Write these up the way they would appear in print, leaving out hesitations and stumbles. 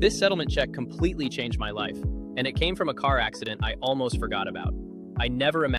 This settlement check completely changed my life, and it came from a car accident I almost forgot about. I never imagined.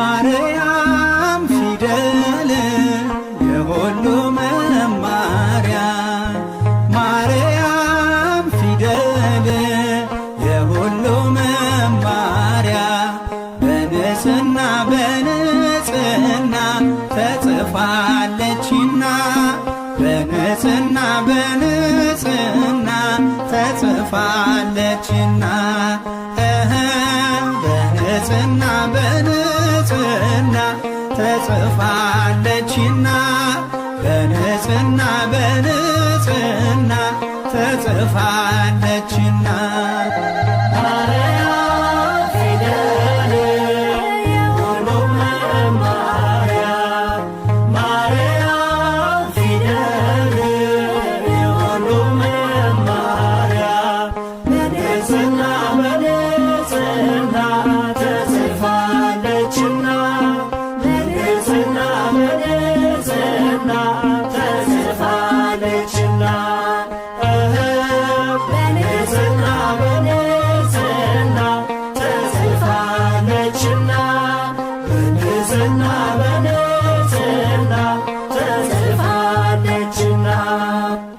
ማርያም ፊደል የሁሉ መማሪያ ማርያም ፊደል የሁሉ መማሪያ በንጽሕና በንጽሕና ተጽፋለችና በንጽሕና በንጽሕና ተጽፋለችና በንጽሕና በንጽሕና ተጽፋለችና በንጽሕና በንጽሕና ተጽፋለችና ማርያም ፊደል የሁሉ መማሪያ ማርያም ፊደል የሁሉ መማሪያ በንጽሕና በንጽሕና ተጽፋለችና በንጽሕና በንጽሕና ተጽፋለችና በንጽሕና በንጽሕና ተጽፋለችና በንጽሕና በንጽሕና ተጽፋለችና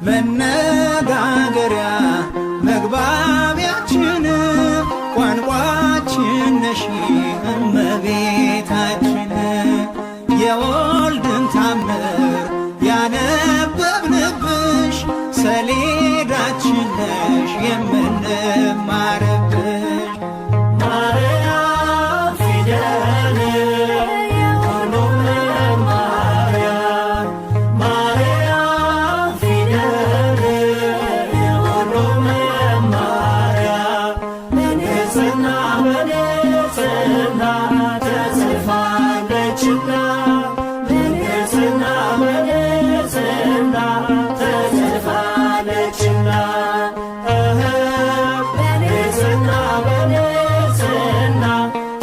መነጋገሪያ መግባቢያችን ቋንቋችን ነሽ እመቤታችን የወልድን ታምር ያነበብንብሽ ሰሌዳችን ነሽ የምንማርብሽ ማርያም ፊደል የሁሉ መማሪያ ማርያም ፊደል የሁሉ መማሪያ በንጽሕና በንጽሕና ተጽፋለችና በንጽሕና በንጽሕና ተጽፋለችና በንጽሕና በንጽሕና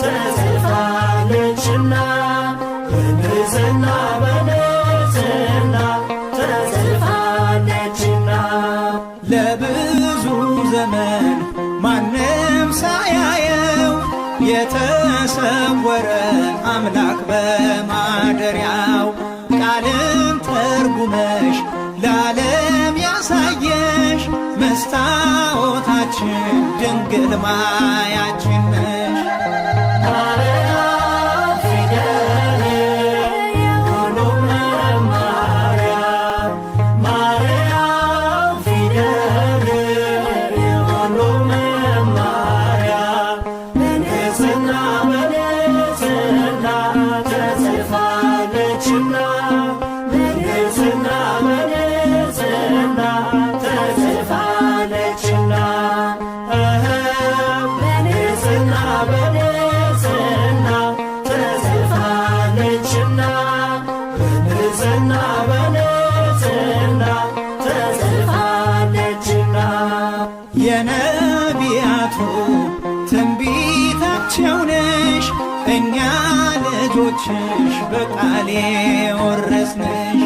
ተጽፋለችና በንጽሕና በንጽሕና ተጽፋለችና ለብዙ ዘመን ማንም ሳያየው የተሰወረ አምላክ በማደሪያው ቃልን ተርጉመሽ ለዓለም ያሳየሽ መስታወታችን ድንግል ማያችን ነሽ ማርያም ፊደል የሁሉ መማሪያ ማርያም ፊደል የሁሉ መማሪያ በንጽሕና በንጽሕና ተጽፋለችና በንጽሕና በንጽሕና ተጽፋለችና በንጽሕና በንጽሕና ተጽፋለችና በንጽሕና በንጽሕና ተጽፋለችና የነቢያቱ ትንቢታቸው ነሽ እኛ ልጆችሽ በቃሌ ወረስንሽ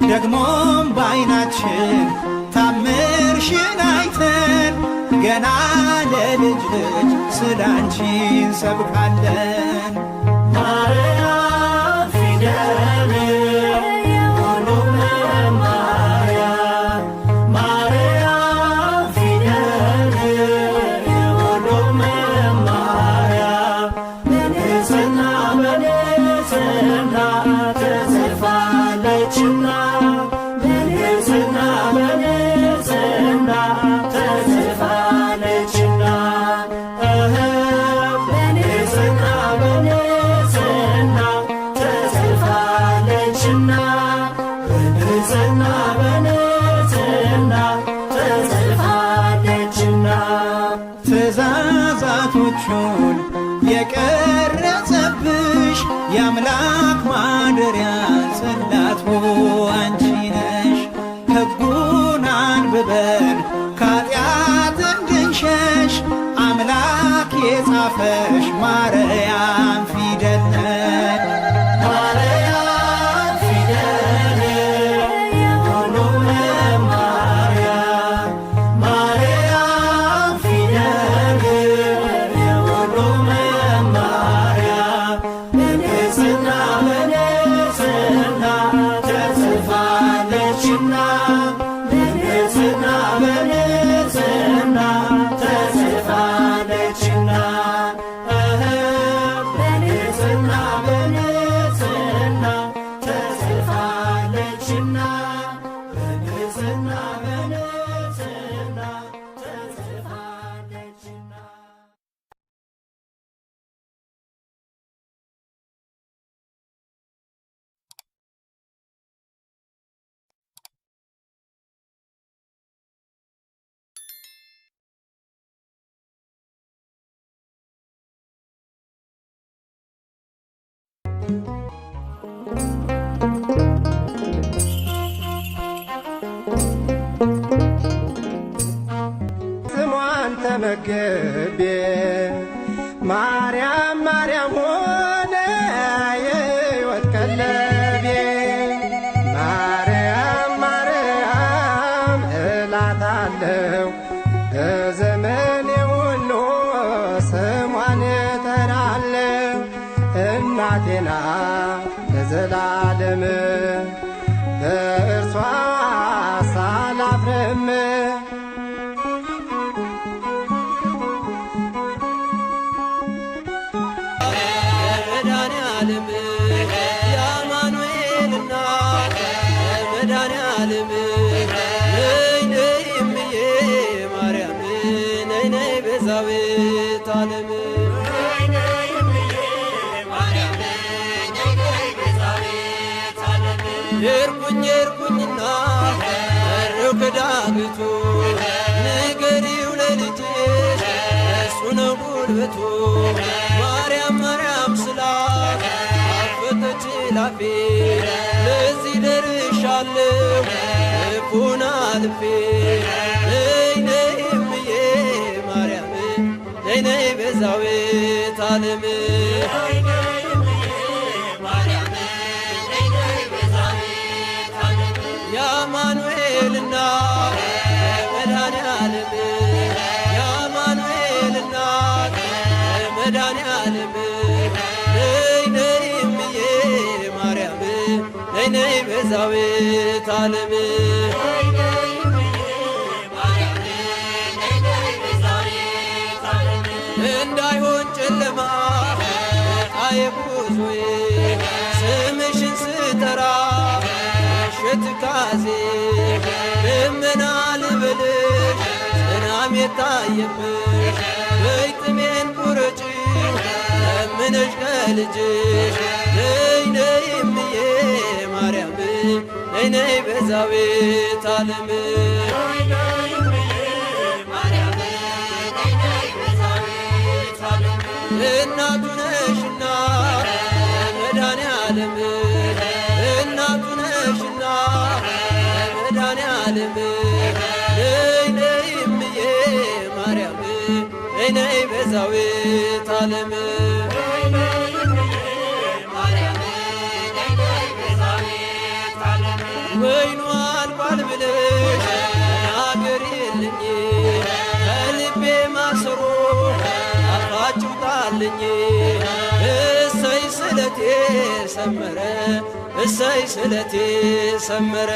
ደግሞም በዓይናችን ታምርሽን አይተን ገና ለልጅ ልጅ ስላንቺ እንሰብካለን ማርያም ፊደል የሁሉ መማሪያ ማርያም ፊደል የሁሉ መማሪያ በንጽሕና በንጽሕና ተጽፋለችና በንጽሕና በንጽሕና ተጽፋለችና በንጽሕና በንጽሕና ተጽፋለችና በንጽሕና በንጽሕና ተጽፋለችና ትእዛዛቶቹን የቀረጸብሽ የአምላክ ማደሪያ ጽላቱ አንቺ ነሽ ሕጉን አንብበን ከኃጢአት እንድንሸሽ አምላክ የጻፈሽ ማርያም ፊደል ነሽ ማርያም ፊደል የሁሉ መማሪያ ማርያም ፊደል ስሟን ተመግቤ ማርያም ማርያም ሆነ የሕይወት ቀለቤ ማርያም ማርያም እላታለሁ በዘመኔ ሁሉ ስሟን እጠራለሁ። እናቴ ናት ለዘላለም በእርሷ ሳላፍርም መድኃኔዓለም የአማኑኤል እናት መድኃኔዓለም ነይ ነይ እምዬ ማርያም ነይ ነይ ቤዛዊተ ዓለም ሄድኩኝና በሩቅ ዳገቱ ንገሪው ለልጅሽ እሱ ነው ጉልበቱ ማርያም ማርያም ስላት አፈተች ላፌ ለዚህ ደርሻለሁ ልቡን አልፌ ነይ ነይ እምዬ ማርያም ነይ ነይ ቤዛዊተ ዓለም የአማኑኤል እናት መድኃኔዓለም የአማኑኤል እናት መድኃኔዓለም ነይ ነይ እምዬ ማርያም ነይ ነይ ቤዛዊተ ዓለም እንዳይሆን ጨለማ ጣዬ ጉዞዬ ስምሽን ስጠራ ትካዜ ልመና ልበልሽ ዝናም የታየብሽ በይ ጥሜን ቁረጪው ለምነሽ ከልጅሽ ነይ ነይ እምዬ ማርያም ነይ ነይ ቤዛዊተ ዓለም እናቱ ነሽና መድኃኔዓለም እናቱ ነሽና መድኃኔዓለም ነይ ነይ እምዬ ማርያም ነይ ነይ ቤዛዊተ ዓለም ወይኑ አልቋል ብለሽ ተናገሪልኝ ከልቤ ማሰሮ አፋጭው ጣልኝ እሰይ ስለቴ ሰመረ እሰይ ስለቴ ሰመረ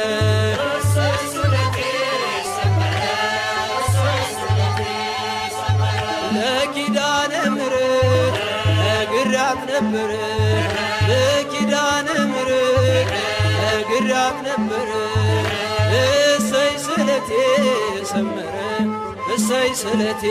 ለኪዳነ ምሕረት ነግሬያት ነበረ ለኪዳነ ምሕረት ነግሬያት ነበረ እሰይ ስለቴ ሰመረ እሰይ ስለቴ